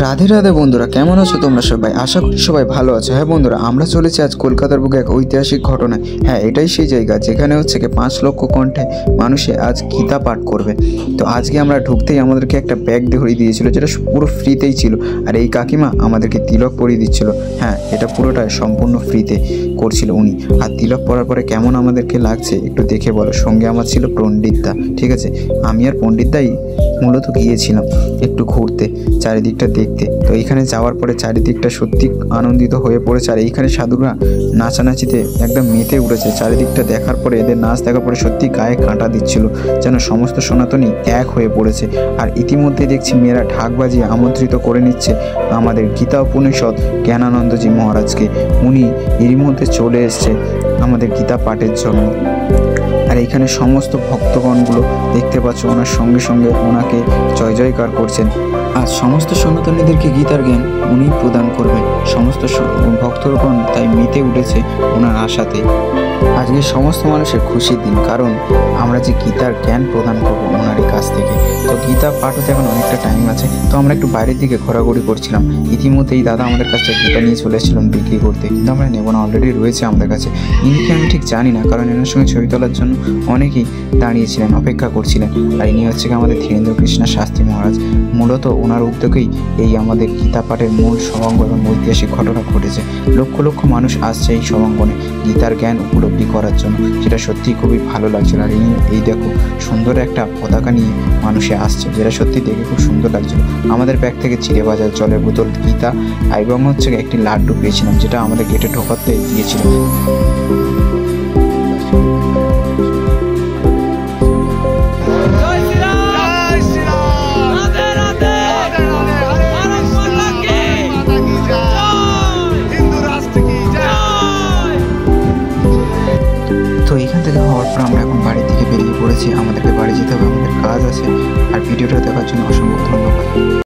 রাধে রাধে বন্ধুরা, কেমন আছো তোমরা সবাই? আশা করি সবাই ভালো আছো। হ্যাঁ বন্ধুরা, আমরা চলেছি আজ কলকাতার বুকে এক ঐতিহাসিক ঘটনায়। হ্যাঁ, এটাই সেই জায়গা যেখানে হচ্ছে কি 5 লক্ষ কণ্ঠে মানুষে আজ গীতা পাঠ করবে। তো আজকে আমরা ঢুকতেই আমাদেরকে একটা ব্যাগ ধরিয়ে দিয়েছিল, যেটা পুরো ফ্রিতেই ছিল। আর এই কাকিমা আমাদেরকে তিলক পরিয়ে দিচ্ছিল। হ্যাঁ, এটা পুরোটাই সম্পূর্ণ ফ্রিতে করছিল উনি। আর তিলক পরার পরে কেমন আমাদেরকে লাগছে একটু দেখে বলো। সঙ্গে আমার ছিল পণ্ডিতদা, ঠিক আছে? আমি আর পণ্ডিতদাই মূলত গিয়েছিলাম একটু ঘুরতে, চারিদিকটা দেখতে। তো এইখানে যাওয়ার পরে চারিদিকটা সত্যি আনন্দিত হয়ে পড়েছে। আর এইখানে সাধুরা নাচানাচিতে একদম মেতে উঠেছে। চারিদিকটা দেখার পরে, এদের নাচ দেখার পরে সত্যি গায়ে কাঁটা দিচ্ছিল, যেন সমস্ত সনাতনী এক হয়ে পড়েছে। আর ইতিমধ্যে দেখছি মেয়েরা ঢাক বাজিয়ে আমন্ত্রিত করে নিচ্ছে আমাদের গীতা উপনিষদ জ্ঞানানন্দজি মহারাজকে। উনি এরই মধ্যে চলে এসছে আমাদের গীতা পাঠের জন্য। আর এইখানে সমস্ত ভক্তগণগুলো দেখতে পাচ্ছ ওনার সঙ্গে সঙ্গে ওনাকে জয় জয়কার করছেন। আর সমস্ত সনাতনীদেরকে গীতার জ্ঞান উনি প্রদান করবেন। সমস্ত ভক্তগণ তাই মেতে উঠেছে ওনার আশাতে। আজকে সমস্ত মানুষের খুশির দিন, কারণ আমরা যে গীতার জ্ঞান প্রদান করবো ওনারই কাছ থেকে। তো গীতা পাঠ হতে এখন অনেকটা টাইম আছে, তো আমরা একটু বাইরের দিকে ঘোরাঘুরি করছিলাম। ইতিমধ্যেই দাদা আমাদের কাছে গীতা নিয়ে চলে এসেছিলেন বিক্রি করতে, কিন্তু আমরা নেবো না, অলরেডি রয়েছে আমাদের কাছে। ইনিকে আমি ঠিক জানি না, কারণ এনার সঙ্গে ছবি তোলার জন্য অনেকেই দাঁড়িয়েছিলেন, অপেক্ষা করছিলেন। আর ইনি হচ্ছে আমাদের ধীরেন্দ্র কৃষ্ণ শাস্ত্রী মহারাজ। মূলত ওনার উদ্যোগেই এই আমাদের গীতা পাঠের মূল সমাঙ্গ এবং ঐতিহাসিক ঘটনা ঘটেছে। লক্ষ লক্ষ মানুষ আসছে এই সমাঙ্গনে গীতার জ্ঞান উপলব্ধি করার জন্য, যেটা সত্যি খুবই ভালো লাগছিল। আর এই দেখো সুন্দর একটা পতাকা নিয়ে মানুষে আসছে, যেটা সত্যি দেখে খুব সুন্দর লাগছিল। আমাদের ব্যাগ থেকে চিড়ে ভাজা, জলের বোতল, গীতা এবং হচ্ছে একটি লাড্ডু পেয়েছিলাম, যেটা আমাদের গেটে ঢোকাতে দিয়েছিল। তো এখান থেকে হওয়ার পর আমরা এখন বাড়ির দিকে বেরিয়ে পড়েছি। আমাদেরকে বাড়ি যেতে হবে, আমাদের কাজ আছে। আর ভিডিওটা দেখার জন্য অসংখ্য ধন্যবাদ।